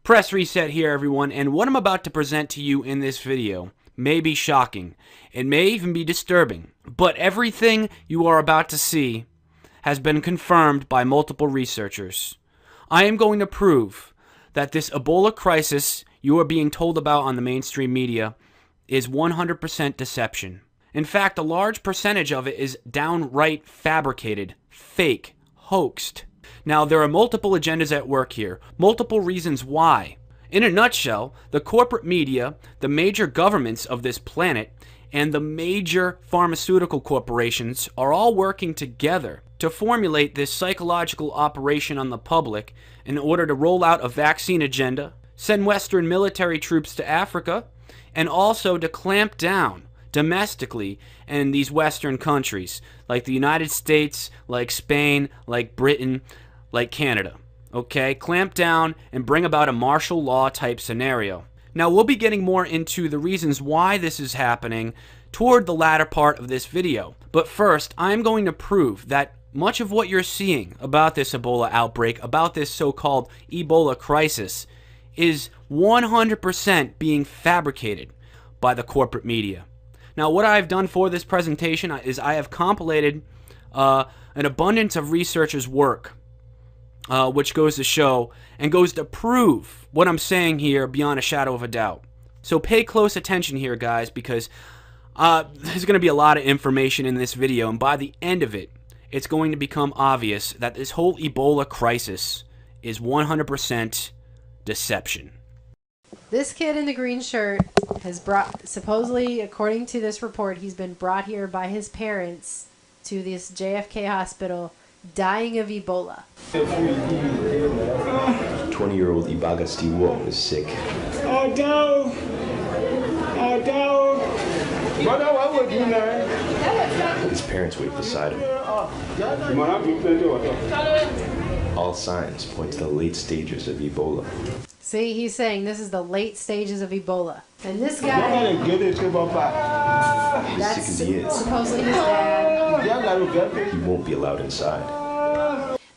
Press reset here, everyone, and what I'm about to present to you in this video may be shocking. It may even be disturbing, but everything you are about to see has been confirmed by multiple researchers. I am going to prove that this Ebola crisis you are being told about on the mainstream media is 100% deception. In fact, a large percentage of it is downright fabricated, fake, hoaxed. Now, there are multiple agendas at work here, multiple reasons why. In a nutshell, the corporate media, the major governments of this planet, and the major pharmaceutical corporations are all working together to formulate this psychological operation on the public in order to roll out a vaccine agenda, send Western military troops to Africa, and also to clamp down domestically in these Western countries, like the United States, like Spain, like Britain, like Canada. Okay? Clamp down and bring about a martial law type scenario. Now, we'll be getting more into the reasons why this is happening toward the latter part of this video. But first, I'm going to prove that much of what you're seeing about this Ebola outbreak, about this so-called Ebola crisis, is 100% being fabricated by the corporate media. Now, what I've done for this presentation is I have compilated an abundance of researchers' work, which goes to show and goes to prove what I'm saying here beyond a shadow of a doubt. So pay close attention here, guys, because there's going to be a lot of information in this video, and by the end of it, it's going to become obvious that this whole Ebola crisis is 100% deception. This kid in the green shirt has brought, supposedly, according to this report, he's been brought here by his parents to this JFK hospital dying of Ebola. 20-year-old Ibaga Stewart is sick. Oh, no. Oh, no. Brother, what would you learn? His parents wait beside him. All signs point to the late stages of Ebola. See, he's saying this is the late stages of Ebola. And this guy, As sick as he is, supposedly his dad. he won't be allowed inside.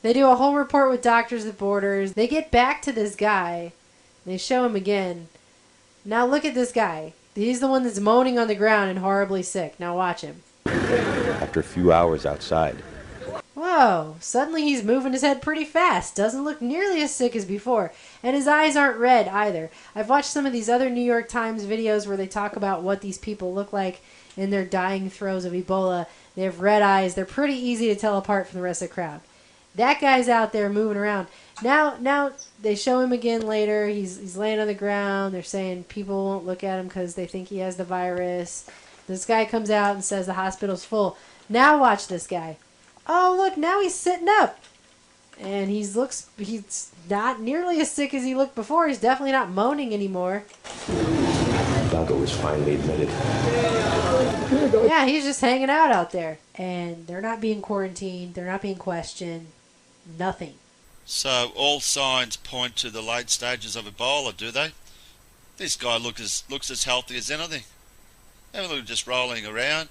They do a whole report with Doctors Without Borders. They get back to this guy. They show him again. Now look at this guy. He's the one that's moaning on the ground and horribly sick. Now watch him. After a few hours outside, Whoa, suddenly he's moving his head pretty fast. Doesn't look nearly as sick as before. And his eyes aren't red either. I've watched some of these other New York Times videos where they talk about what these people look like in their dying throes of Ebola. They have red eyes. They're pretty easy to tell apart from the rest of the crowd. That guy's out there moving around. Now they show him again later. He's laying on the ground. They're saying people won't look at him because they think he has the virus. This guy comes out and says the hospital's full. Now watch this guy. Oh, look, now he's sitting up. And he's not nearly as sick as he looked before. He's definitely not moaning anymore. Ibaga was finally admitted. Yeah, he's just hanging out there. And they're not being quarantined. They're not being questioned. Nothing. So all signs point to the late stages of Ebola, do they? This guy looks as healthy as anything. Have a look, just rolling around.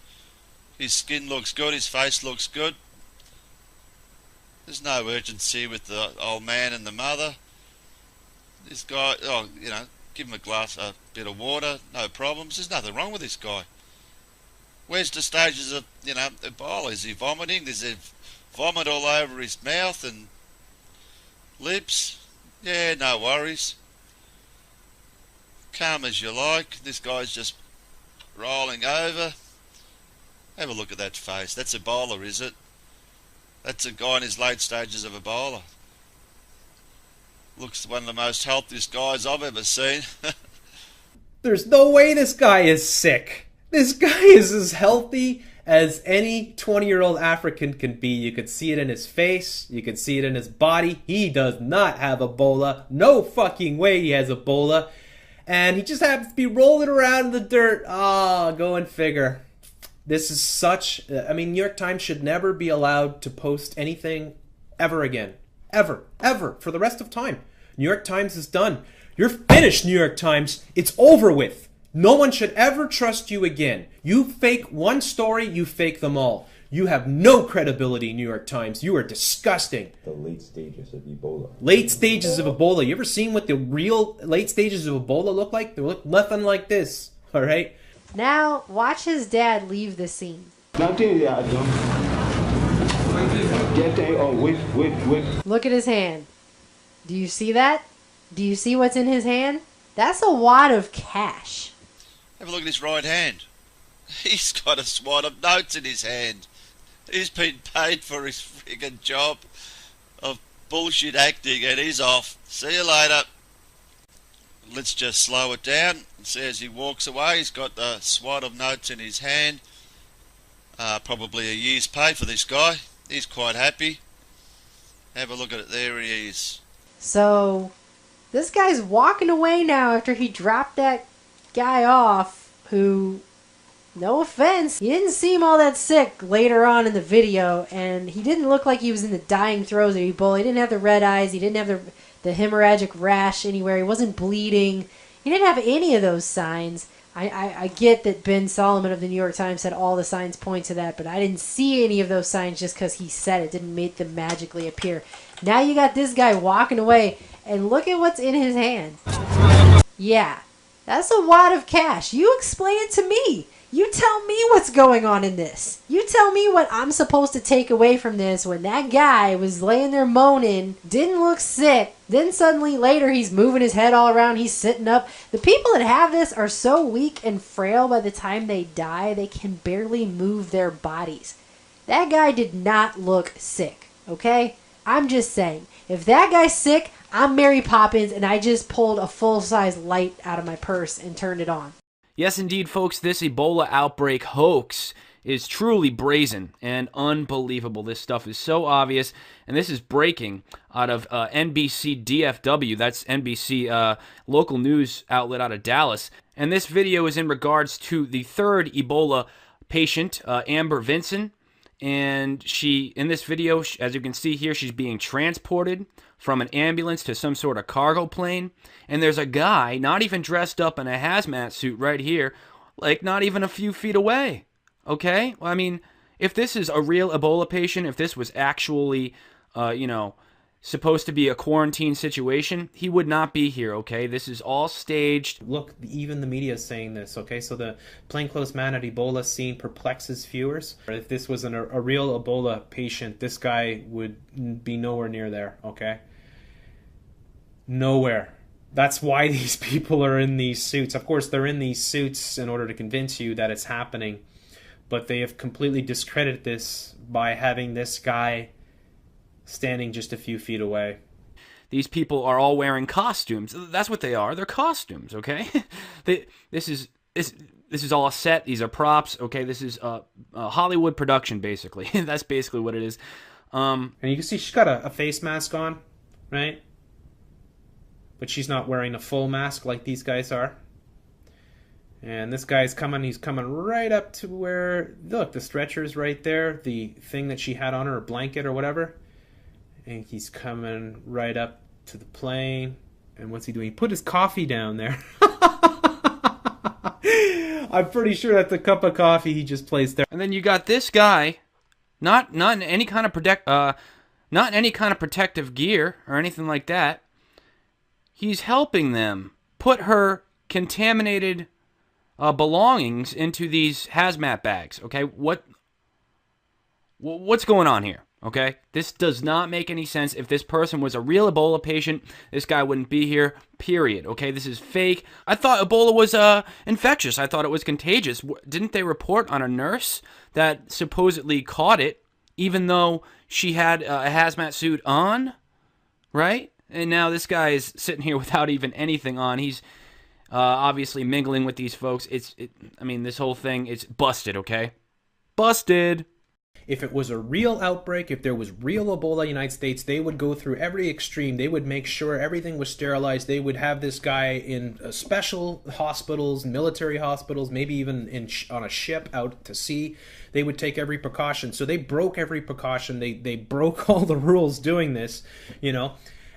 His skin looks good, his face looks good. There's no urgency with the old man and the mother. This guy, give him a bit of water, no problems. There's nothing wrong with this guy. Where's the stages of, Ebola? Is he vomiting? Is there vomit all over his mouth and lips? Yeah, no worries. Calm as you like. This guy's just rolling over. Have a look at that face. That's Ebola, is it? That's a guy in his late stages of Ebola. Looks one of the most healthiest guys I've ever seen. There's no way this guy is sick. This guy is as healthy as any 20-year-old African can be. You could see it in his face. You could see it in his body. He does not have Ebola. No fucking way he has Ebola. And he just happens to be rolling around in the dirt. Ah, go and figure. This is such... New York Times should never be allowed to post anything ever again. Ever. Ever. For the rest of time. New York Times is done. You're finished, New York Times. It's over with. No one should ever trust you again. You fake one story, you fake them all. You have no credibility, New York Times. You are disgusting. The late stages of Ebola. Late stages of Ebola. You ever seen what the real late stages of Ebola look like? They look nothing like this. All right? Now, watch his dad leave the scene. Nothing there, wait. Look at his hand. Do you see that? Do you see what's in his hand? That's a wad of cash. Have a look at his right hand. He's got a swat of notes in his hand. He's been paid for his friggin' job of bullshit acting and he's off. See you later. Let's just slow it down and see as he walks away. He's got the swat of notes in his hand. Probably a year's pay for this guy. He's quite happy. Have a look at it. There he is. So, this guy's walking away now after he dropped that guy off who, no offense, he didn't seem all that sick later on in the video, and he didn't look like he was in the dying throes of Ebola. He didn't have the red eyes. He didn't have the hemorrhagic rash anywhere. He wasn't bleeding. He didn't have any of those signs. I get that Ben Solomon of the New York Times said all the signs point to that, but I didn't see any of those signs just because he said it. Didn't make them magically appear. Now you got this guy walking away, and look at what's in his hand. Yeah, that's a wad of cash. You explain it to me. You tell me what's going on in this. You tell me what I'm supposed to take away from this when that guy was laying there moaning, didn't look sick, then suddenly later he's moving his head all around, he's sitting up. The people that have this are so weak and frail by the time they die, they can barely move their bodies. That guy did not look sick, okay? I'm just saying, if that guy's sick, I'm Mary Poppins and I just pulled a full-size light out of my purse and turned it on. Yes, indeed, folks, this Ebola outbreak hoax is truly brazen and unbelievable. This stuff is so obvious, and this is breaking out of NBC DFW. That's NBC local news outlet out of Dallas. And this video is in regards to the third Ebola patient, Amber Vinson. And she, in this video, as you can see here, she's being transported from an ambulance to some sort of cargo plane. And there's a guy, not even dressed up in a hazmat suit right here, like not even a few feet away. Okay? Well, I mean, if this is a real Ebola patient, if this was actually, supposed to be a quarantine situation, he would not be here, okay? This is all staged. Look, even the media is saying this, okay? So the plainclothes man at Ebola scene perplexes viewers. If this was a real Ebola patient, this guy would be nowhere near there, okay? Nowhere. That's why these people are in these suits. Of course, they're in these suits in order to convince you that it's happening, but they have completely discredited this by having this guy standing just a few feet away. These people are all wearing costumes. That's what they are. They're costumes, okay? This is all a set. These are props, okay? This is a Hollywood production, basically. That's basically what it is. And you can see she's got a face mask on, right? But she's not wearing a full mask like these guys are. And this guy's coming, he's coming right up to where, look, the stretcher's right there, the thing that she had on her, a blanket or whatever. And he's coming right up to the plane. And what's he doing? He put his coffee down there. I'm pretty sure that's a cup of coffee he just placed there. And then you got this guy, not in any kind of protective gear or anything like that. He's helping them put her contaminated belongings into these hazmat bags. Okay, what's going on here? Okay, this does not make any sense. If this person was a real Ebola patient, this guy wouldn't be here, period. Okay, this is fake. I thought Ebola was infectious. I thought it was contagious. Didn't they report on a nurse that supposedly caught it, even though she had a hazmat suit on, right? And now this guy is sitting here without even anything on. He's obviously mingling with these folks. I mean, this whole thing, it's busted, okay? Busted. If it was a real outbreak, if there was real Ebola in the United States, they would go through every extreme. They would make sure everything was sterilized. They would have this guy in special hospitals, military hospitals, maybe even on a ship out to sea. They would take every precaution. So they broke every precaution. They broke all the rules doing this, you know.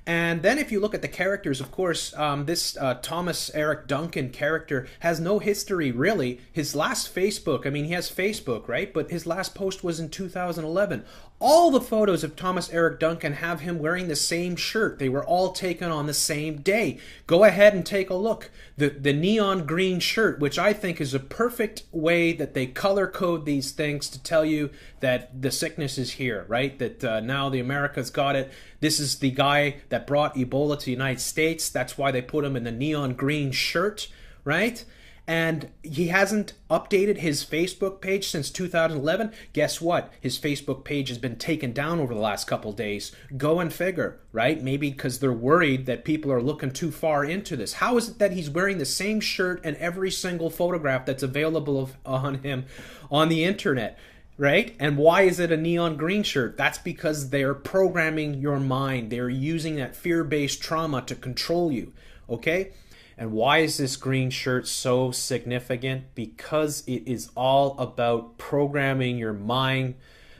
And then if you look at the characters, of course, this Thomas Eric Duncan character has no history, really. His last Facebook, I mean, he has Facebook, right? But his last post was in 2011. All the photos of Thomas Eric Duncan have him wearing the same shirt. They were all taken on the same day. Go ahead and take a look. The neon green shirt, which I think is a perfect way that they color code these things to tell you that the sickness is here, right? That now the America's got it. This is the guy that brought Ebola to the United States. That's why they put him in the neon green shirt, right? And he hasn't updated his Facebook page since 2011. Guess what? His Facebook page has been taken down over the last couple days. Go and figure, right? Maybe because they're worried that people are looking too far into this. How is it that he's wearing the same shirt in every single photograph that's available on him on the internet? Right? And why is it a neon green shirt? That's because they're programming your mind. They're using that fear-based trauma to control you. Okay? And why is this green shirt so significant? Because it is all about programming your mind.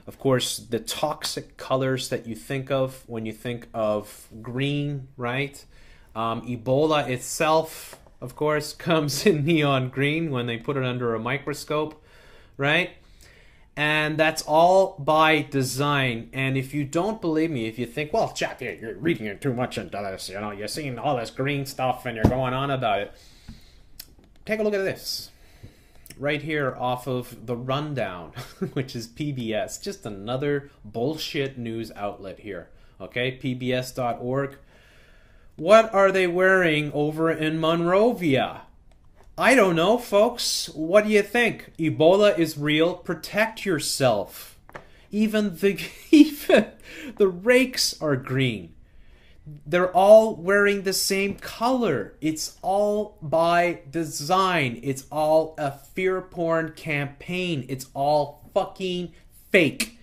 Of course, the toxic colors that you think of when you think of green, right? Ebola itself, of course, comes in neon green when they put it under a microscope, right? And that's all by design. And if you don't believe me, if you think, well, Jack, you're reading it too much into this, you know, you're seeing all this green stuff and you're going on about it. Take a look at this. Right here off of The Rundown, which is PBS. Just another bullshit news outlet here. Okay, pbs.org. What are they wearing over in Monrovia? I don't know, folks. What do you think? Ebola is real. Protect yourself. Even the rakes are green. They're all wearing the same color. It's all by design. It's all a fear porn campaign. It's all fucking fake.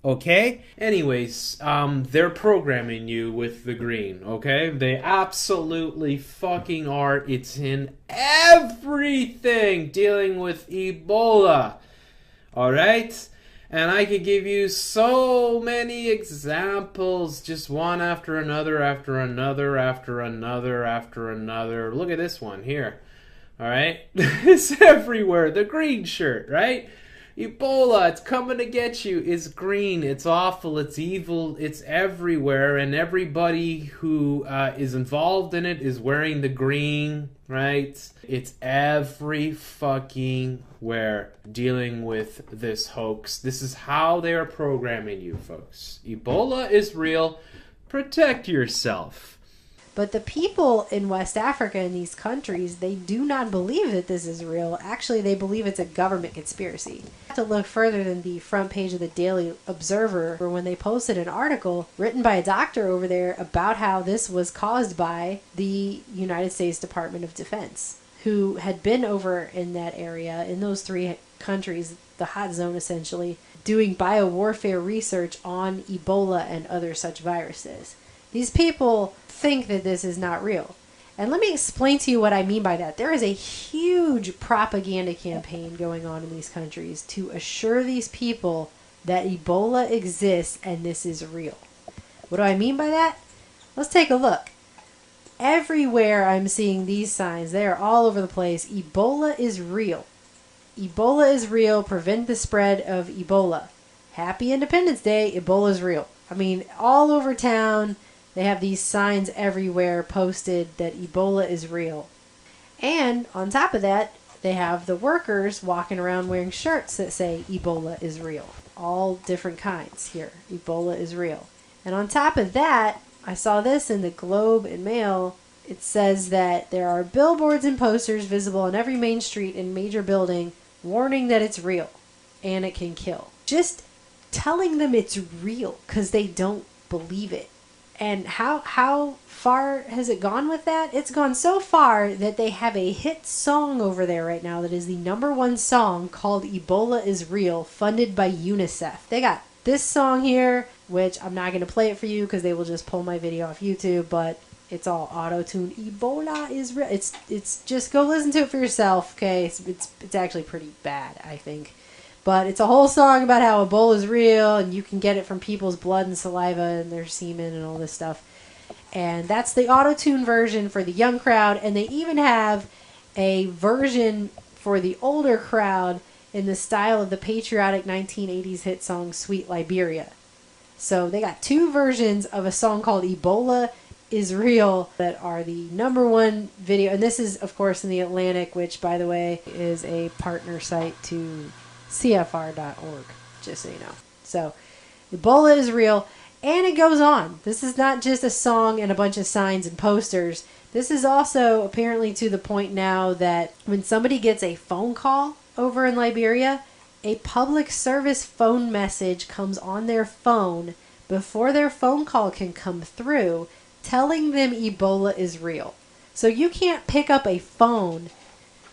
Okay? Anyways, they're programming you with the green, okay? They absolutely fucking are. It's in everything dealing with Ebola. Alright? And I could give you so many examples, just one after another, after another, after another, after another. Look at this one here. Alright? It's everywhere. The green shirt, right? Ebola, it's coming to get you. It's green, it's awful, it's evil, it's everywhere, and everybody who is involved in it is wearing the green, right? It's every fucking where dealing with this hoax. This is how they are programming you, folks. Ebola is real. Protect yourself. But the people in West Africa in these countries, they do not believe that this is real. Actually, they believe it's a government conspiracy. You have to look further than the front page of the Daily Observer, where when they posted an article written by a doctor over there about how this was caused by the United States Department of Defense, who had been over in that area, in those three countries, the hot zone essentially, doing biowarfare research on Ebola and other such viruses. These people think that this is not real. And let me explain to you what I mean by that. There is a huge propaganda campaign going on in these countries to assure these people that Ebola exists and this is real. What do I mean by that? Let's take a look. Everywhere I'm seeing these signs, they are all over the place. Ebola is real. Ebola is real. Prevent the spread of Ebola. Happy Independence Day. Ebola is real. I mean, all over town, they have these signs everywhere posted that Ebola is real. And on top of that, they have the workers walking around wearing shirts that say Ebola is real. All different kinds here. Ebola is real. And on top of that, I saw this in the Globe and Mail. It says that there are billboards and posters visible on every main street and major building warning that it's real and it can kill. Just telling them it's real because they don't believe it. And how far has it gone with that? It's gone so far that they have a hit song over there right now that is the #1 song called Ebola is Real, funded by UNICEF. They got this song here, which I'm not going to play it for you because they will just pull my video off YouTube, but it's all auto-tuned. Ebola is real. It's just go listen to it for yourself, okay? It's actually pretty bad, I think. But it's a whole song about how Ebola is real and you can get it from people's blood and saliva and their semen and all this stuff. And that's the auto-tune version for the young crowd. And they even have a version for the older crowd in the style of the patriotic 1980s hit song Sweet Liberia. So they got two versions of a song called Ebola is Real that are the #1 video. And this is, of course, in the Atlantic, which, by the way, is a partner site to CFR.org, just so you know. So Ebola is real. And it goes on. This is not just a song and a bunch of signs and posters. This is also apparently to the point now that when somebody gets a phone call over in Liberia, a public service phone message comes on their phone before their phone call can come through, telling them Ebola is real. So you can't pick up a phone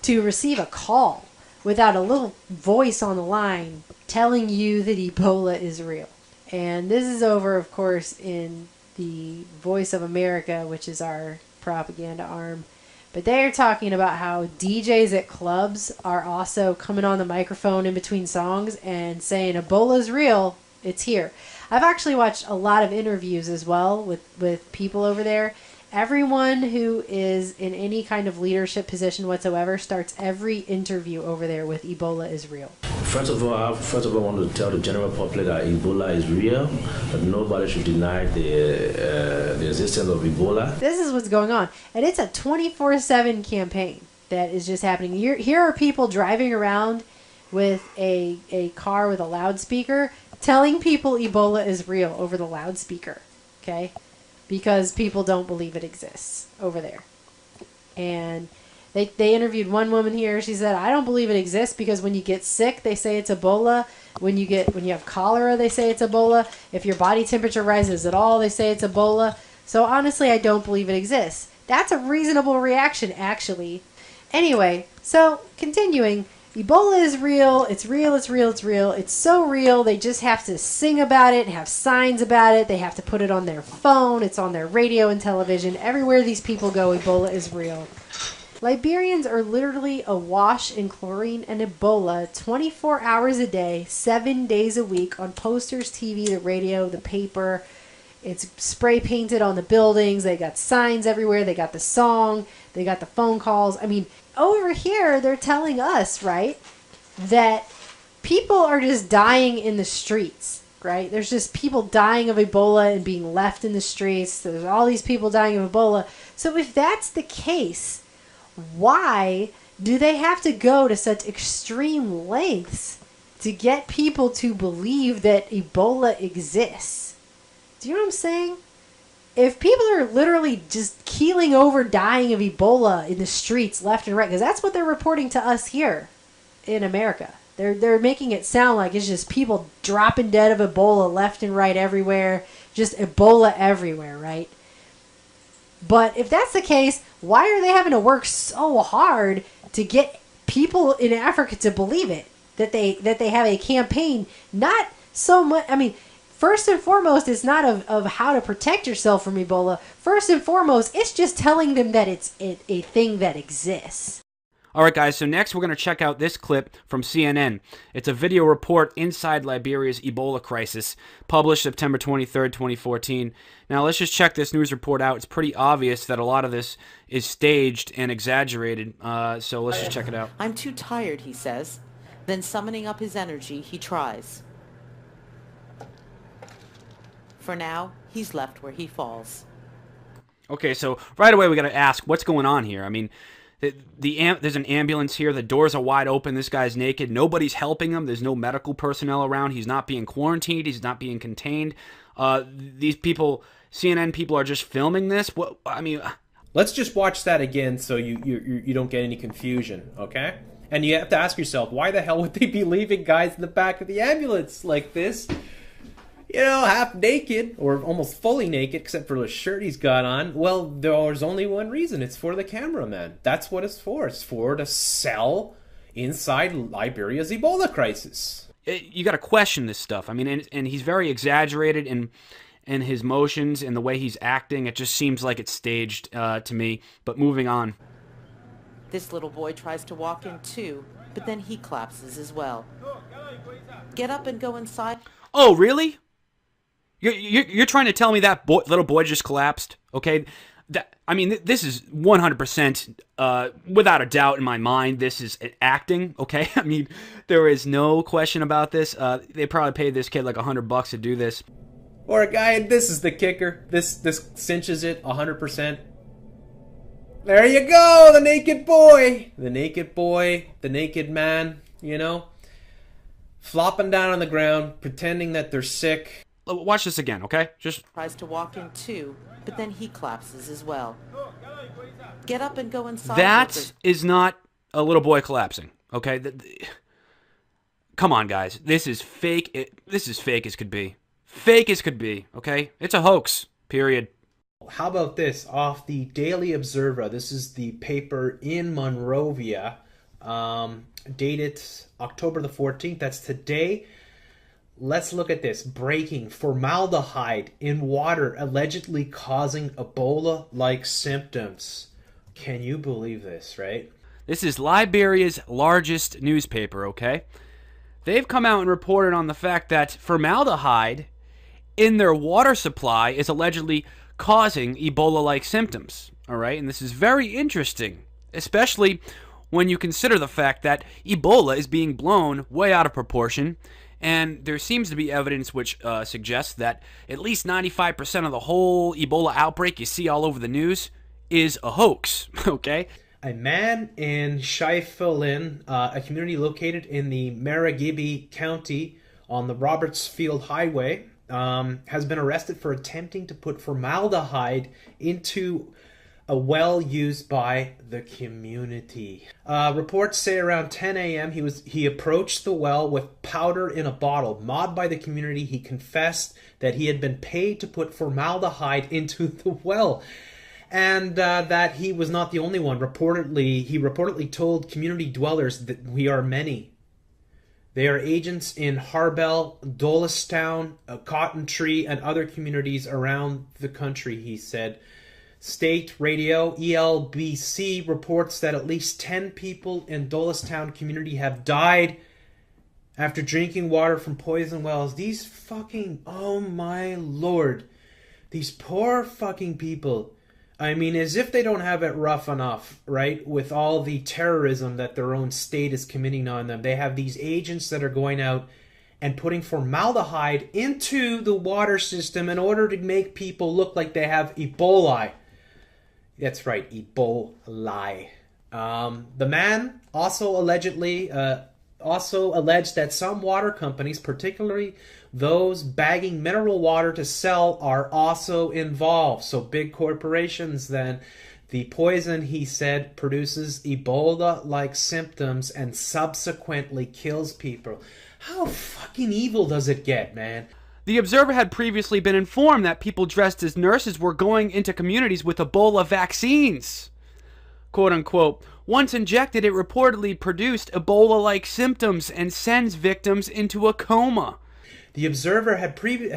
to receive a call without a little voice on the line telling you that Ebola is real. And this is over, of course, in the Voice of America, which is our propaganda arm. But they're talking about how DJs at clubs are also coming on the microphone in between songs and saying, Ebola's real, it's here. I've actually watched a lot of interviews as well with people over there. Everyone who is in any kind of leadership position whatsoever starts every interview over there with Ebola is real. First of all, I want to tell the general public that Ebola is real, that nobody should deny the existence of Ebola. This is what's going on. And it's a 24/7 campaign that is just happening. Here are people driving around with a car with a loudspeaker telling people Ebola is real over the loudspeaker, okay? Because people don't believe it exists over there. And they interviewed one woman here. She said, I don't believe it exists because when you get sick, they say it's Ebola. When you have cholera, they say it's Ebola. If your body temperature rises at all, they say it's Ebola. So honestly, I don't believe it exists. That's a reasonable reaction, actually. Anyway, so continuing. Ebola is real. It's real. It's real. It's real. It's so real. They just have to sing about it and have signs about it. They have to put it on their phone. It's on their radio and television. Everywhere these people go, Ebola is real. Liberians are literally awash in chlorine and Ebola 24 hours a day, 7 days a week on posters, TV, the radio, the paper. It's spray painted on the buildings. They got signs everywhere. They got the song. They got the phone calls. I mean, over here, they're telling us, right, that people are just dying in the streets, right? There's just people dying of Ebola and being left in the streets. There's all these people dying of Ebola. So if that's the case, why do they have to go to such extreme lengths to get people to believe that Ebola exists? Do you know what I'm saying? If people are literally just keeling over dying of Ebola in the streets left and right, because that's what they're reporting to us here in America. They're making it sound like it's just people dropping dead of Ebola left and right everywhere, just Ebola everywhere, right? But if that's the case, why are they having to work so hard to get people in Africa to believe it? That they have a campaign, not so much, I mean, first and foremost, it's not of how to protect yourself from Ebola. First and foremost, it's just telling them that it's a thing that exists. All right, guys, so next we're going to check out this clip from CNN. It's a video report inside Liberia's Ebola crisis, published September 23rd, 2014. Now, let's just check this news report out. It's pretty obvious that a lot of this is staged and exaggerated, so let's just check it out. I'm too tired, he says. Then summoning up his energy, he tries. For now, he's left where he falls. Okay, so right away we got to ask, what's going on here? I mean, there's an ambulance here. The doors are wide open. This guy's naked. Nobody's helping him. There's no medical personnel around. He's not being quarantined. He's not being contained. These people, CNN people, are just filming this. What? I mean, let's just watch that again so you don't get any confusion, okay? And you have to ask yourself, why the hell would they be leaving guys in the back of the ambulance like this? You know, half naked, or almost fully naked, except for the shirt he's got on. Well, there's only one reason. It's for the cameraman. That's what it's for. It's for to sell inside Liberia's Ebola crisis. You got to question this stuff. I mean, and he's very exaggerated in his motions and the way he's acting. It just seems like it's staged to me. But moving on. This little boy tries to walk in too, but then he collapses as well. Get up and go inside. Oh, really? You're trying to tell me that little boy just collapsed? Okay, this is 100% without a doubt in my mind. This is acting. Okay, I mean, there is no question about this. They probably paid this kid like $100 to do this. Or a guy, this is the kicker. This cinches it 100%. There you go, the naked boy. The naked boy, the naked man, you know, flopping down on the ground, pretending that they're sick. Watch this again, okay? Just tries to walk in too, but then he collapses as well. Get up and go inside. That is not a little boy collapsing, okay? Come on, guys. This is fake. This is fake as could be. Fake as could be, okay? It's a hoax, period. How about this? Off the Daily Observer, this is the paper in Monrovia, dated October the 14th. That's today. Let's look at this. Breaking: formaldehyde in water allegedly causing Ebola-like symptoms. Can you believe this, right? This is Liberia's largest newspaper, okay? They've come out and reported on the fact that formaldehyde in their water supply is allegedly causing Ebola-like symptoms, all right? And this is very interesting, especially when you consider the fact that Ebola is being blown way out of proportion. And there seems to be evidence which suggests that at least 95% of the whole Ebola outbreak you see all over the news is a hoax, okay? A man in Shiflin, a community located in the Marigibi County on the Robertsfield Highway, has been arrested for attempting to put formaldehyde into a well used by the community. Reports say around 10 a.m. he approached the well with powder in a bottle. Mobbed by the community, he confessed that he had been paid to put formaldehyde into the well, and that he was not the only one. He reportedly told community dwellers that we are many. They are agents in Harbel, Dolestown, Cotton Tree, and other communities around the country, he said. State radio ELBC reports that at least 10 people in Dolestown community have died after drinking water from poison wells. These fucking, oh my lord, these poor fucking people. I mean, as if they don't have it rough enough, right? With all the terrorism that their own state is committing on them. They have these agents that are going out and putting formaldehyde into the water system in order to make people look like they have Ebola. That's right, Ebola. The man also alleged that some water companies, particularly those bagging mineral water to sell, are also involved. So big corporations then. The poison, he said, produces Ebola-like symptoms and subsequently kills people. How fucking evil does it get, man? The Observer had previously been informed that people dressed as nurses were going into communities with Ebola vaccines. Quote unquote. Once injected, it reportedly produced Ebola-like symptoms and sends victims into a coma. The Observer had previously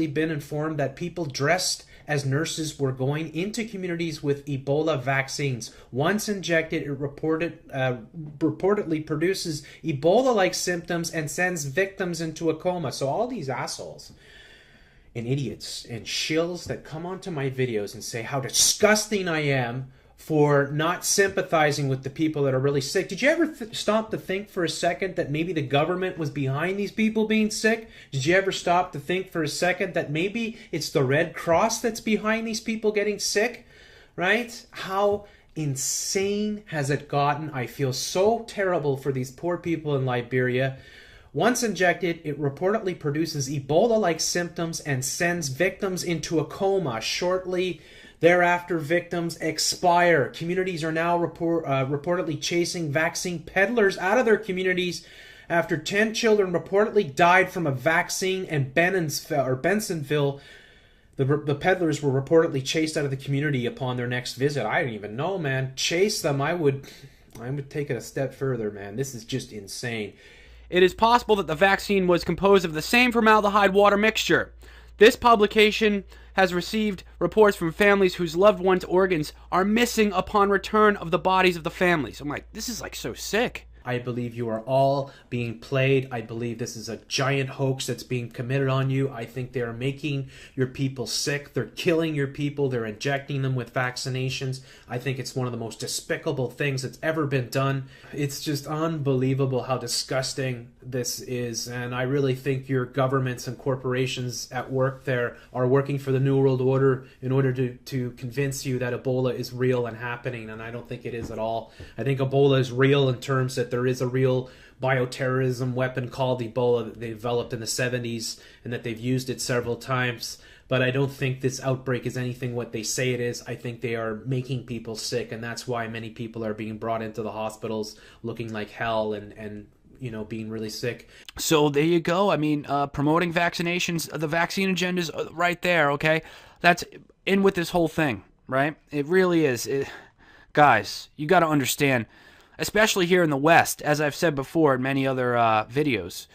been informed that people dressed as nurses were going into communities with Ebola vaccines. Once injected, it reportedly produces Ebola-like symptoms and sends victims into a coma. So all these assholes and idiots and shills that come onto my videos and say how disgusting I am for not sympathizing with the people that are really sick. Did you ever stop to think for a second that maybe the government was behind these people being sick? Did you ever stop to think for a second that maybe it's the Red Cross that's behind these people getting sick? Right? How insane has it gotten? I feel so terrible for these poor people in Liberia. Once injected, it reportedly produces Ebola-like symptoms and sends victims into a coma. Shortly thereafter, victims expire. Communities are now reportedly chasing vaccine peddlers out of their communities after 10 children reportedly died from a vaccine in Bensonville. The peddlers were reportedly chased out of the community upon their next visit. I don't even know, man. Chase them. I would take it a step further, man. This is just insane. It is possible that the vaccine was composed of the same formaldehyde water mixture. This publication has received reports from families whose loved ones' organs are missing upon return of the bodies of the families. I'm like, this is like so sick. I believe you are all being played. I believe this is a giant hoax that's being committed on you. I think they are making your people sick. They're killing your people. They're injecting them with vaccinations. I think it's one of the most despicable things that's ever been done. It's just unbelievable how disgusting this is, and I really think your governments and corporations at work there are working for the New World Order in order to convince you that Ebola is real and happening, and I don't think it is at all. I think Ebola is real in terms that there is a real bioterrorism weapon called Ebola that they developed in the 70s and that they've used it several times. But I don't think this outbreak is anything what they say it is. I think they are making people sick, and that's why many people are being brought into the hospitals looking like hell and you know, being really sick. So there you go. I mean, promoting vaccinations, the vaccine agenda is right there, okay? That's in with this whole thing, right? It really is. Guys, you got to understand, especially here in the West, as I've said before in many other videos,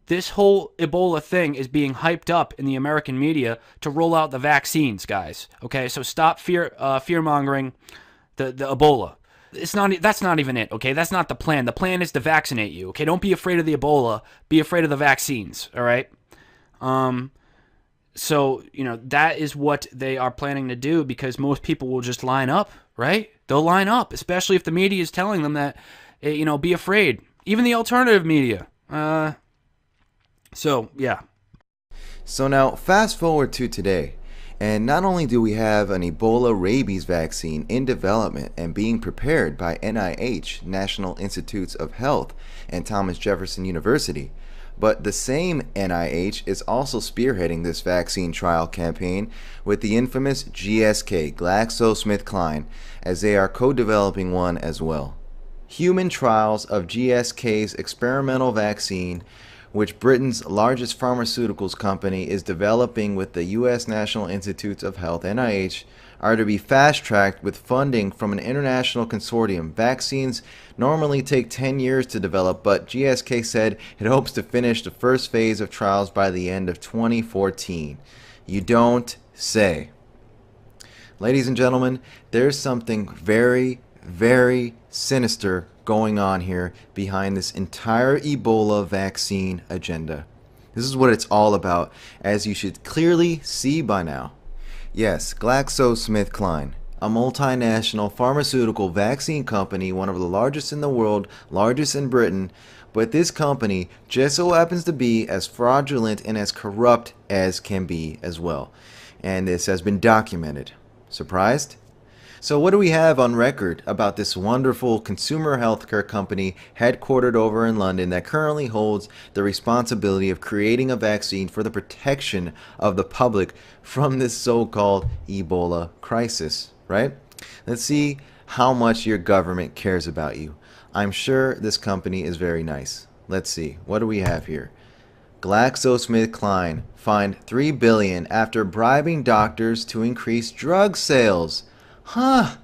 this whole Ebola thing is being hyped up in the American media to roll out the vaccines, guys, okay? So stop fear-mongering the Ebola. That's not even it, okay? That's not the plan. The plan is to vaccinate you, okay? Don't be afraid of the Ebola. Be afraid of the vaccines, all right? So, you know, that is what they are planning to do because most people will just line up, right? They'll line up, especially if the media is telling them that, you know, be afraid. Even the alternative media. So, yeah. So now, fast forward to today. And not only do we have an Ebola rabies vaccine in development and being prepared by NIH, National Institutes of Health, and Thomas Jefferson University, but the same NIH is also spearheading this vaccine trial campaign with the infamous GSK, GlaxoSmithKline, as they are co-developing one as well. Human trials of GSK's experimental vaccine, which Britain's largest pharmaceuticals company is developing with the U.S. National Institutes of Health, NIH, are to be fast-tracked with funding from an international consortium. Vaccines normally take 10 years to develop, but GSK said it hopes to finish the first phase of trials by the end of 2014. You don't say. Ladies and gentlemen, there's something very, very sinister going on here behind this entire Ebola vaccine agenda. This is what it's all about, as you should clearly see by now. Yes, GlaxoSmithKline, a multinational pharmaceutical vaccine company, one of the largest in the world, largest in Britain, but this company just so happens to be as fraudulent and as corrupt as can be as well. And this has been documented. Surprised? So what do we have on record about this wonderful consumer healthcare company headquartered over in London that currently holds the responsibility of creating a vaccine for the protection of the public from this so-called Ebola crisis, right? Let's see how much your government cares about you. I'm sure this company is very nice. Let's see. What do we have here? GlaxoSmithKline fined $3 billion after bribing doctors to increase drug sales. Huh.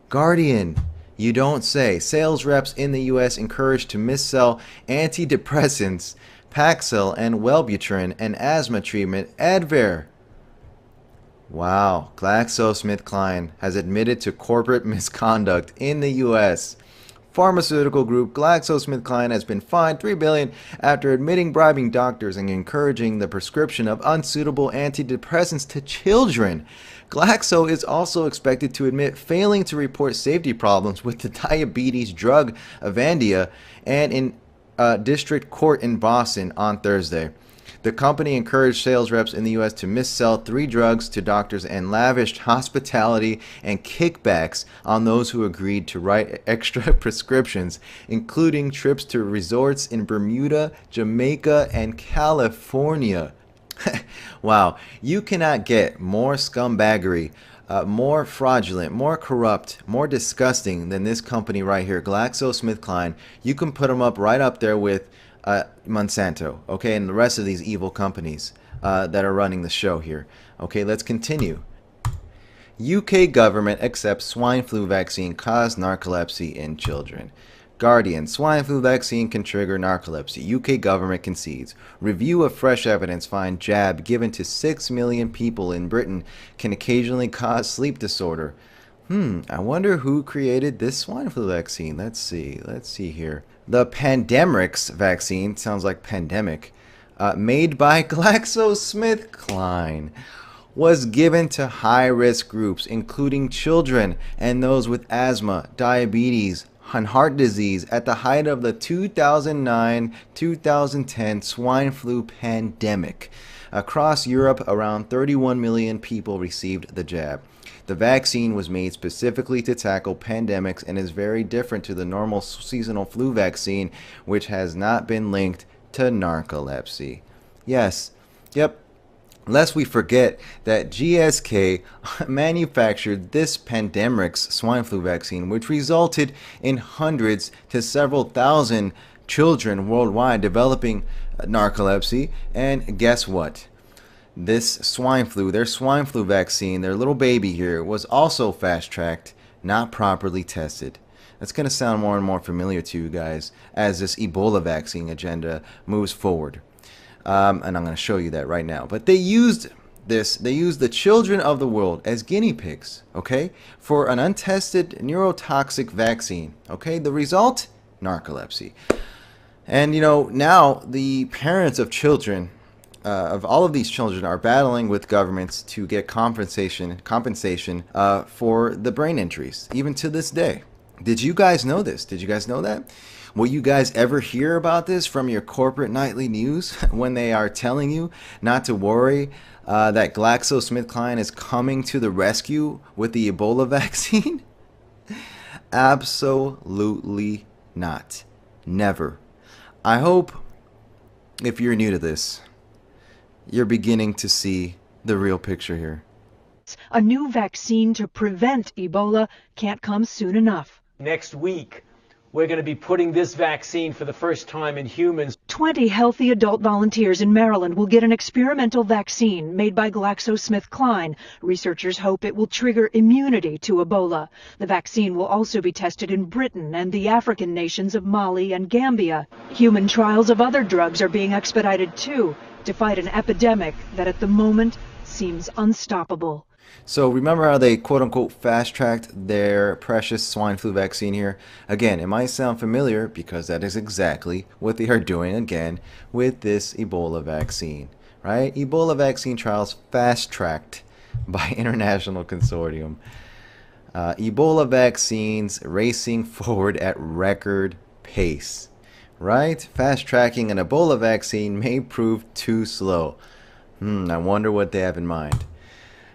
Guardian. You don't say. Sales reps in the U.S. encouraged to missell antidepressants, Paxil and Wellbutrin, and asthma treatment, Advair. Wow. GlaxoSmithKline has admitted to corporate misconduct in the U.S. Pharmaceutical group GlaxoSmithKline has been fined $3 billion after admitting bribing doctors and encouraging the prescription of unsuitable antidepressants to children. Glaxo is also expected to admit failing to report safety problems with the diabetes drug Avandia and in district court in Boston on Thursday. The company encouraged sales reps in the U.S. to missell 3 drugs to doctors and lavished hospitality and kickbacks on those who agreed to write extra prescriptions, including trips to resorts in Bermuda, Jamaica, and California. Wow, you cannot get more scumbaggery, more fraudulent, more corrupt, more disgusting than this company right here, GlaxoSmithKline. You can put them up right up there with Monsanto, okay, and the rest of these evil companies that are running the show here. Okay, let's continue. UK government accepts swine flu vaccine caused narcolepsy in children. Guardian, swine flu vaccine can trigger narcolepsy. UK government concedes. Review of fresh evidence find jab given to 6 million people in Britain can occasionally cause sleep disorder. I wonder who created this swine flu vaccine. Let's see here. The Pandemrix vaccine, sounds like pandemic, made by GlaxoSmithKline, was given to high-risk groups, including children and those with asthma, diabetes, and heart disease at the height of the 2009-2010 swine flu pandemic. Across Europe, around 31 million people received the jab. The vaccine was made specifically to tackle pandemics and is very different to the normal seasonal flu vaccine, which has not been linked to narcolepsy. Yes, yep. Lest we forget that GSK manufactured this Pandemrix swine flu vaccine, which resulted in hundreds to several thousand children worldwide developing narcolepsy. And guess what? This swine flu, their swine flu vaccine, their little baby here, was also fast-tracked, not properly tested. That's going to sound more and more familiar to you guys as this Ebola vaccine agenda moves forward. And I'm going to show you that right now. But they used the children of the world as guinea pigs, okay, for an untested neurotoxic vaccine, okay? The result? Narcolepsy. And, you know, now the parents of children, of all of these children, are battling with governments to get compensation for the brain injuries, even to this day. Did you guys know this? Did you guys know that? Will you guys ever hear about this from your corporate nightly news when they are telling you not to worry, that GlaxoSmithKline is coming to the rescue with the Ebola vaccine? Absolutely not. Never. I hope, if you're new to this, you're beginning to see the real picture here. A new vaccine to prevent Ebola can't come soon enough. Next week, we're going to be putting this vaccine for the first time in humans. 20 healthy adult volunteers in Maryland will get an experimental vaccine made by GlaxoSmithKline. Researchers hope it will trigger immunity to Ebola. The vaccine will also be tested in Britain and the African nations of Mali and Gambia. Human trials of other drugs are being expedited too, to fight an epidemic that at the moment seems unstoppable. So remember how they quote-unquote fast-tracked their precious swine flu vaccine here? Again, it might sound familiar because that is exactly what they are doing again with this Ebola vaccine, right? Ebola vaccine trials fast-tracked by international consortium. Ebola vaccines racing forward at record pace, right? Fast-tracking an Ebola vaccine may prove too slow. I wonder what they have in mind.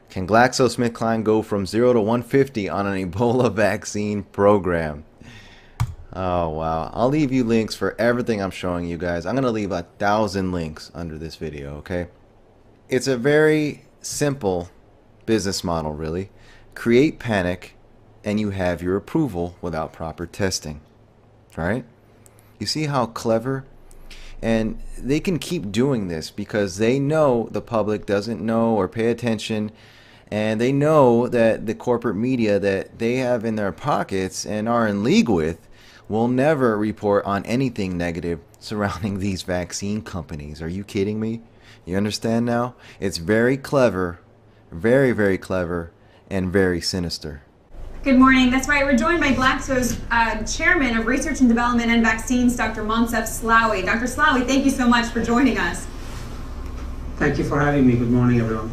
Can GlaxoSmithKline go from 0 to 150 on an Ebola vaccine program? Oh, wow. I'll leave you links for everything I'm showing you guys. I'm going to leave 1,000 links under this video, okay? It's a very simple business model, really. Create panic, and you have your approval without proper testing, right? You see how clever? And they can keep doing this because they know the public doesn't know or pay attention. And they know that the corporate media that they have in their pockets and are in league with will never report on anything negative surrounding these vaccine companies. Are you kidding me? You understand now? It's very clever, very, very clever, and very sinister. Good morning. That's right. We're joined by Glaxo's Chairman of Research and Development and Vaccines, Dr. Moncef Slaoui. Dr. Slaoui, thank you so much for joining us. Thank you for having me. Good morning, everyone.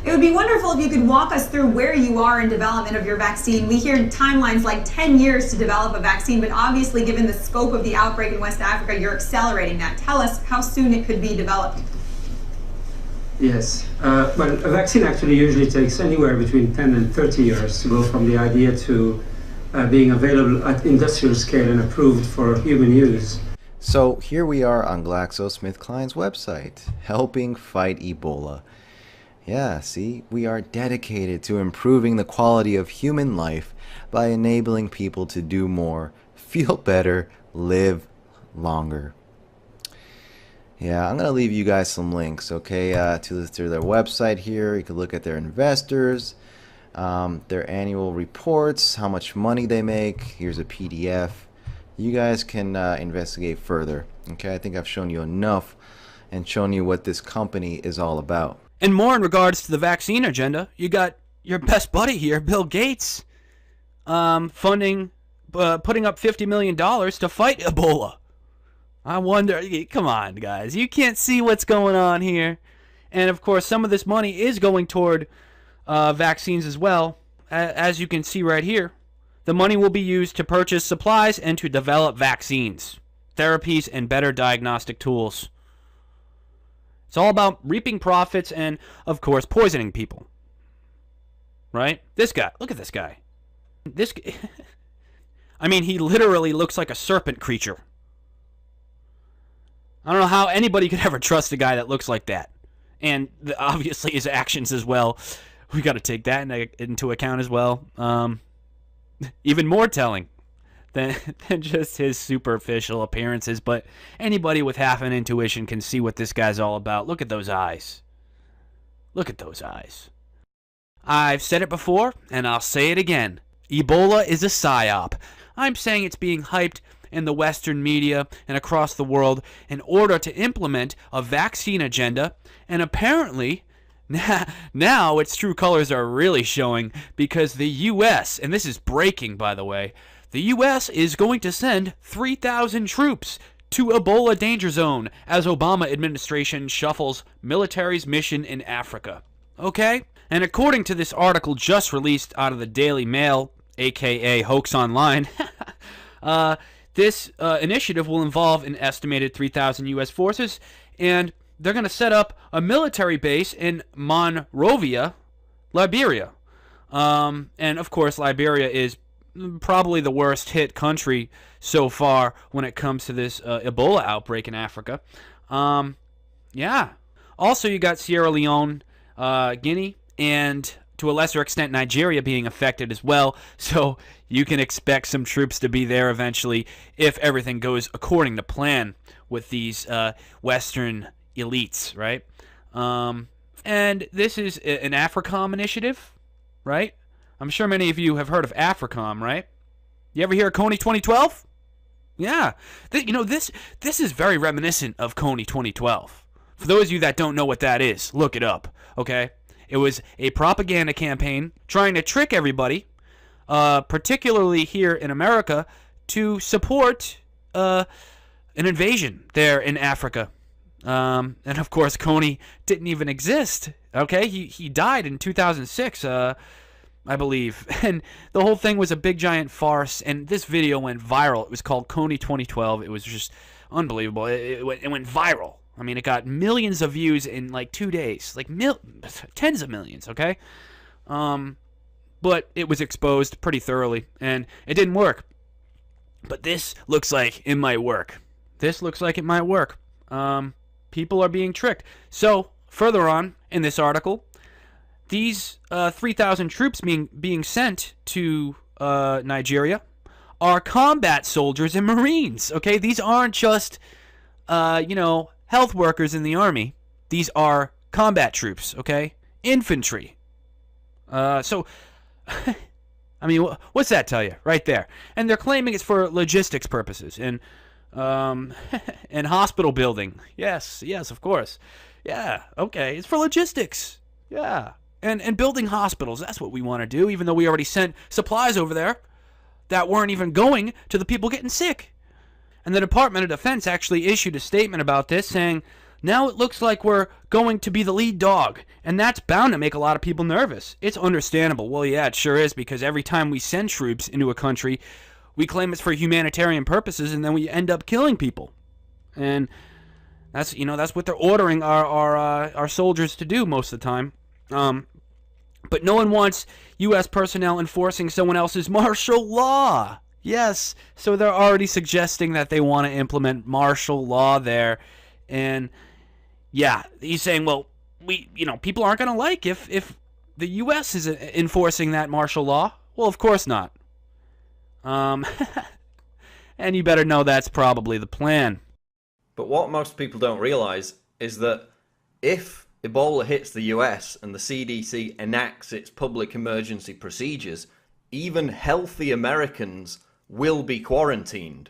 It would be wonderful if you could walk us through where you are in development of your vaccine. We hear timelines like 10 years to develop a vaccine, but obviously given the scope of the outbreak in West Africa, you're accelerating that. Tell us how soon it could be developed. Yes. Well, a vaccine actually usually takes anywhere between 10 and 30 years to go from the idea to being available at industrial scale and approved for human use. So here we are on GlaxoSmithKline's website, helping fight Ebola. Yeah, see, we are dedicated to improving the quality of human life by enabling people to do more, feel better, live longer. Yeah, I'm going to leave you guys some links, okay, to their website here. You can look at their investors, their annual reports, how much money they make. Here's a PDF. You guys can investigate further, okay? I think I've shown you enough and shown you what this company is all about. And more in regards to the vaccine agenda, you got your best buddy here, Bill Gates, putting up $50 million to fight Ebola. I wonder, come on, guys. You can't see what's going on here. And, of course, some of this money is going toward vaccines as well. As you can see right here, the money will be used to purchase supplies and to develop vaccines, therapies, and better diagnostic tools. It's all about reaping profits and, of course, poisoning people. Right? This guy. Look at this guy. I mean, he literally looks like a serpent creature. I don't know how anybody could ever trust a guy that looks like that. And obviously his actions as well. We got to take that into account as well. Even more telling than just his superficial appearances. But anybody with half an intuition can see what this guy's all about. Look at those eyes. Look at those eyes. I've said it before, and I'll say it again. Ebola is a psyop. I'm saying it's being hyped in the Western media and across the world in order to implement a vaccine agenda, and apparently now its true colors are really showing, because the U.S., and this is breaking, by the way, the U.S. is going to send 3,000 troops to Ebola danger zone as Obama administration shuffles military's mission in Africa. Okay? And according to this article just released out of the Daily Mail, aka Hoax Online, this initiative will involve an estimated 3,000 U.S. forces, and they're going to set up a military base in Monrovia, Liberia. And, of course, Liberia is probably the worst hit country so far when it comes to this Ebola outbreak in Africa. Yeah. Also, you got Sierra Leone, Guinea, and to a lesser extent Nigeria being affected as well. So you can expect some troops to be there eventually if everything goes according to plan with these Western elites, right? And this is an AFRICOM initiative, right? I'm sure many of you have heard of AFRICOM, right? You ever hear of Coney 2012? Yeah. This is very reminiscent of Coney 2012. For those of you that don't know what that is, look it up, okay? It was a propaganda campaign trying to trick everybody, particularly here in America, to support an invasion there in Africa. And of course, Coney didn't even exist, okay? He died in 2006, I believe. And the whole thing was a big giant farce, and this video went viral. It was called Coney 2012. It was just unbelievable. It went viral. I mean, it got millions of views in like 2 days, like tens of millions, okay? But it was exposed pretty thoroughly, and it didn't work. But this looks like it might work. This looks like it might work. People are being tricked. So, further on in this article, these 3,000 troops being sent to Nigeria are combat soldiers and Marines, okay? These aren't just, health workers in the army. These are combat troops, okay? Infantry. So, I mean, what's that tell you right there? And they're claiming it's for logistics purposes and hospital building. Yes, of course. Yeah, okay. It's for logistics. Yeah. And building hospitals. That's what we want to do, even though we already sent supplies over there that weren't even going to the people getting sick. And the Department of Defense actually issued a statement about this saying, now it looks like we're going to be the lead dog, and that's bound to make a lot of people nervous. It's understandable. Well, yeah, it sure is, because every time we send troops into a country, we claim it's for humanitarian purposes, and then we end up killing people. And that's what they're ordering our soldiers to do most of the time. But no one wants U.S. personnel enforcing someone else's martial law. Yes, so they're already suggesting that they want to implement martial law there. And yeah, he's saying, well, people aren't going to like if the U.S. is enforcing that martial law. Well, of course not. And you better know that's probably the plan. But what most people don't realize is that if Ebola hits the US and the CDC enacts its public emergency procedures, even healthy Americans will be quarantined.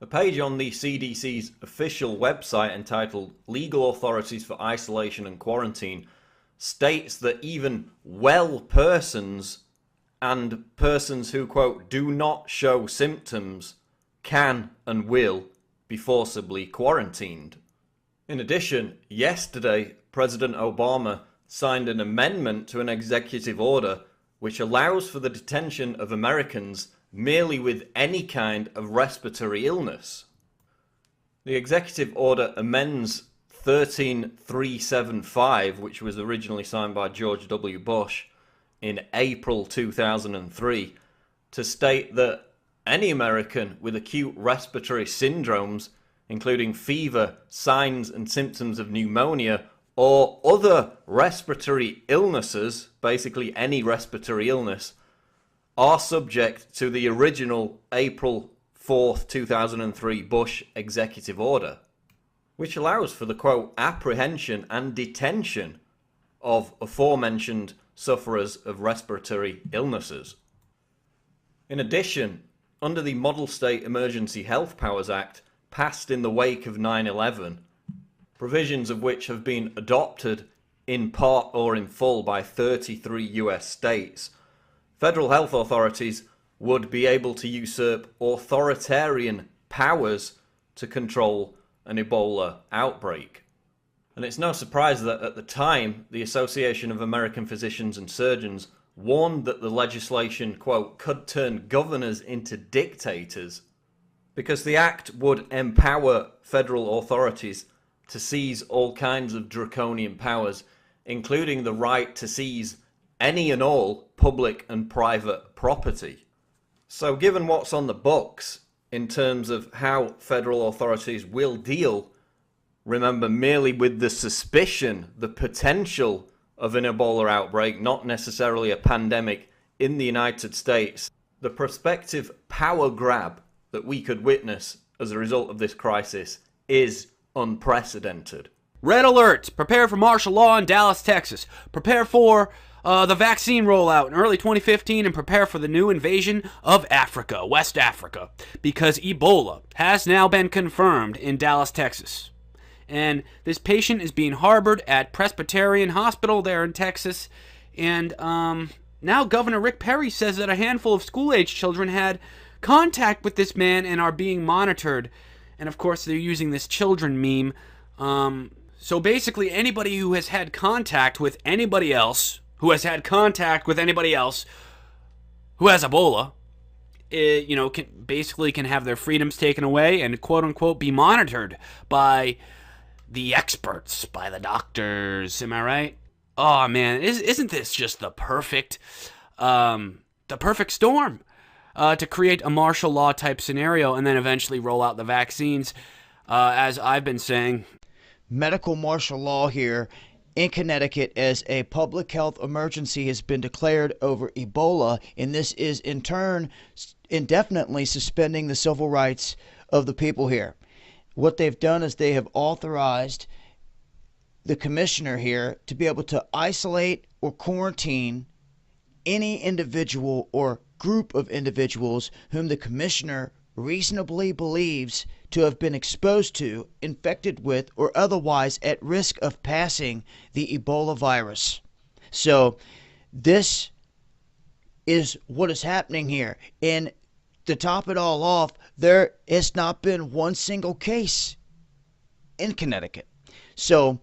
A page on the CDC's official website entitled Legal Authorities for Isolation and Quarantine states that even well persons and persons who, quote, do not show symptoms can and will be forcibly quarantined. In addition, yesterday, President Obama signed an amendment to an executive order which allows for the detention of Americans merely with any kind of respiratory illness. The executive order amends 13375, which was originally signed by George W. Bush in April 2003, to state that any American with acute respiratory syndromes, including fever, signs and symptoms of pneumonia, or other respiratory illnesses, basically any respiratory illness, are subject to the original April 4th, 2003 Bush executive order, which allows for the, quote, apprehension and detention of aforementioned sufferers of respiratory illnesses. In addition, under the Model State Emergency Health Powers Act, passed in the wake of 9/11, provisions of which have been adopted in part or in full by 33 US states, federal health authorities would be able to usurp authoritarian powers to control an Ebola outbreak. And it's no surprise that at the time, the Association of American Physicians and Surgeons warned that the legislation, quote, could turn governors into dictators, because the act would empower federal authorities to seize all kinds of draconian powers, including the right to seize any and all public and private property. So given what's on the books in terms of how federal authorities will deal, remember, merely with the suspicion, the potential of an Ebola outbreak, not necessarily a pandemic in the United States, the prospective power grab that we could witness as a result of this crisis is unprecedented. Red alert! Prepare for martial law in Dallas, Texas. Prepare for the vaccine rollout in early 2015, and prepare for the new invasion of Africa, West Africa, because Ebola has now been confirmed in Dallas, Texas. And this patient is being harbored at Presbyterian Hospital there in Texas. And now Governor Rick Perry says that a handful of school-age children had contact with this man and are being monitored. And of course, they're using this children meme. So basically, anybody who has had contact with anybody else, who has Ebola, can have their freedoms taken away and quote-unquote be monitored by the experts, by the doctors. Am I right? Oh man, isn't this just the perfect storm to create a martial law type scenario and then eventually roll out the vaccines, as I've been saying. Medical martial law here in Connecticut as a public health emergency has been declared over Ebola, and this is in turn indefinitely suspending the civil rights of the people here. What they've done is they have authorized the commissioner here to be able to isolate or quarantine any individual or group of individuals whom the commissioner reasonably believes to have been exposed to, infected with, or otherwise at risk of passing the Ebola virus. So this is what is happening here. And to top it all off, there has not been one single case in Connecticut. So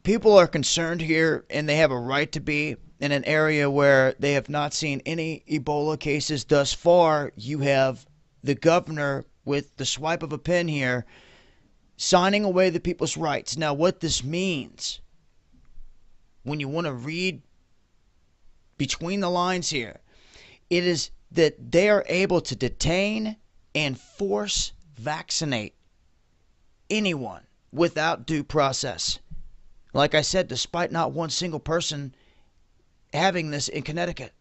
people are concerned here, and they have a right to be, in an area where they have not seen any Ebola cases thus far. You have the governor with the swipe of a pen here signing away the people's rights. Now, what this means, when you want to read between the lines here, it is that they are able to detain and force vaccinate anyone without due process. Like I said, despite not one single person having this in Connecticut.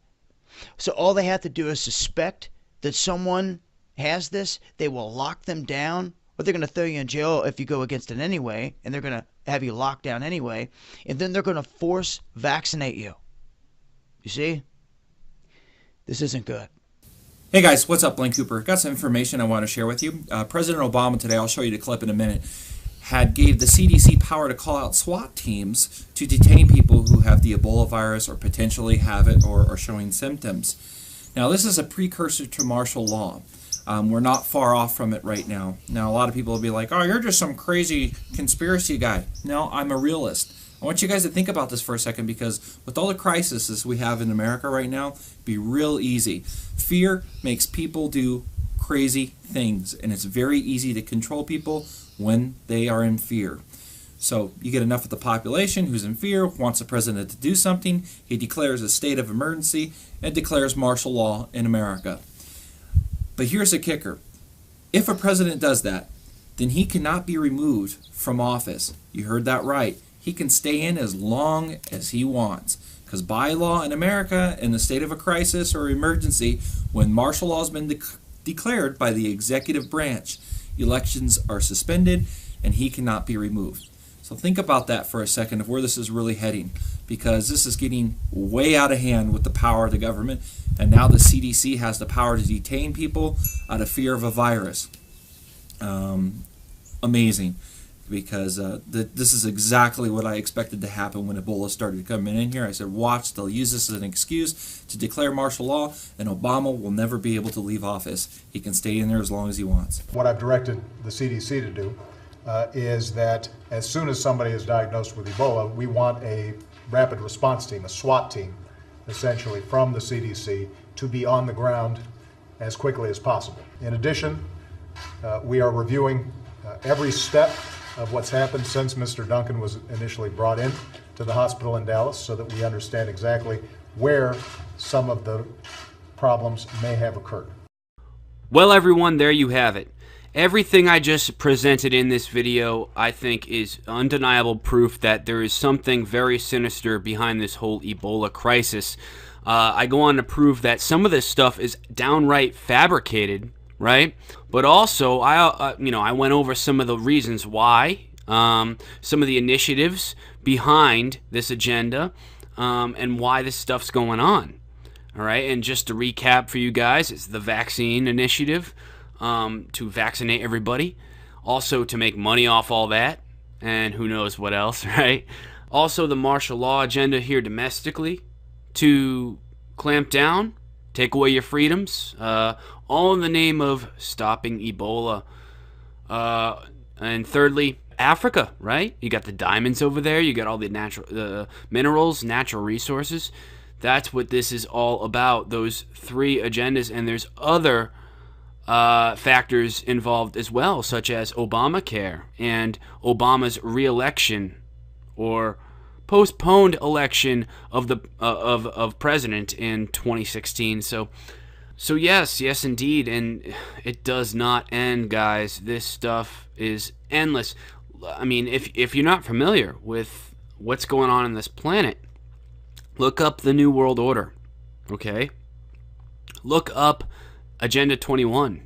So all they have to do is suspect that someone has this. They will lock them down, or they're going to throw you in jail if you go against it anyway, and they're going to have you locked down anyway, and then they're going to force vaccinate you. You see? This isn't good. Hey guys, what's up? Blaine Cooper. Got some information I want to share with you. President Obama today, I'll show you the clip in a minute, gave the CDC power to call out SWAT teams to detain people who have the Ebola virus or potentially have it or are showing symptoms. Now, this is a precursor to martial law. We're not far off from it right now. Now, a lot of people will be like, oh, you're just some crazy conspiracy guy. No, I'm a realist. I want you guys to think about this for a second, because with all the crises we have in America right now, it'd be real easy. Fear makes people do crazy things, and it's very easy to control people when they are in fear. So you get enough of the population who's in fear, wants the president to do something, he declares a state of emergency and declares martial law in America. But here's the kicker. If a president does that, then he cannot be removed from office. You heard that right. He can stay in as long as he wants. Because by law in America, in the state of a crisis or emergency, when martial law has been declared by the executive branch, elections are suspended and he cannot be removed. So think about that for a second of where this is really heading, because this is getting way out of hand with the power of the government, and now the CDC has the power to detain people out of fear of a virus. Amazing, because this is exactly what I expected to happen when Ebola started coming in here. I said, watch, they'll use this as an excuse to declare martial law, and Obama will never be able to leave office. He can stay in there as long as he wants. What I've directed the CDC to do is that as soon as somebody is diagnosed with Ebola, we want a rapid response team, a SWAT team, essentially from the CDC, to be on the ground as quickly as possible. In addition, we are reviewing every step of what's happened since Mr. Duncan was initially brought in to the hospital in Dallas, so that we understand exactly where some of the problems may have occurred. Well, everyone, there you have it. Everything I just presented in this video, I think, is undeniable proof that there is something very sinister behind this whole Ebola crisis. I go on to prove that some of this stuff is downright fabricated, right? But also, I went over some of the reasons why, some of the initiatives behind this agenda, and why this stuff's going on. All right, and just to recap for you guys, it's the vaccine initiative. To vaccinate everybody, also to make money off all that, and who knows what else, right? Also the martial law agenda here domestically to clamp down, take away your freedoms, all in the name of stopping Ebola. And thirdly, Africa, right? You got the diamonds over there, you got all the natural minerals, natural resources. That's what this is all about, those three agendas, and there's other factors involved as well, such as Obamacare and Obama's re-election or postponed election of the of president in 2016. So yes, indeed, and it does not end, guys. This stuff is endless. I mean, if you're not familiar with what's going on this planet, look up the New World Order. Okay, look up Agenda 21.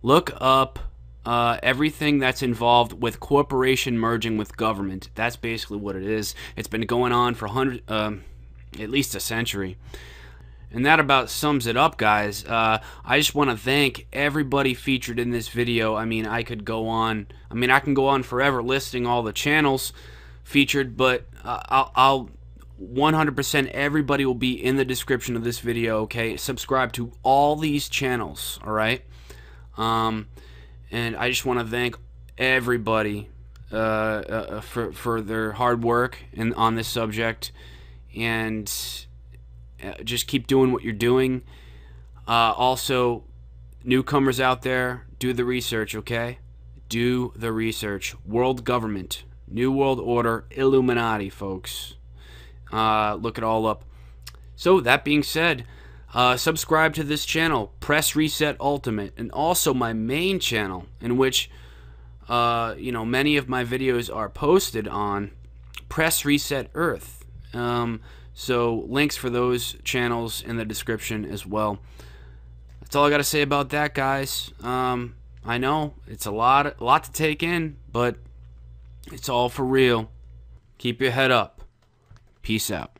Look up everything that's involved with corporation merging with government. That's basically what it is. It's been going on for at least a century. And that about sums it up, guys. I just want to thank everybody featured in this video. I mean, I can go on forever listing all the channels featured, but I'll 100% everybody will be in the description of this video, okay? Subscribe to all these channels, all right? And I just want to thank everybody for their hard work on this subject, and just keep doing what you're doing. Also, newcomers out there, do the research, okay? Do the research. World government, New World Order, Illuminati, folks. Look it all up. So that being said, subscribe to this channel, Press Reset Ultimate, and also my main channel, in which many of my videos are posted on, Press Reset Earth. So links for those channels in the description as well. That's all I got to say about that, guys. I know it's a lot to take in, but it's all for real. Keep your head up. Peace out.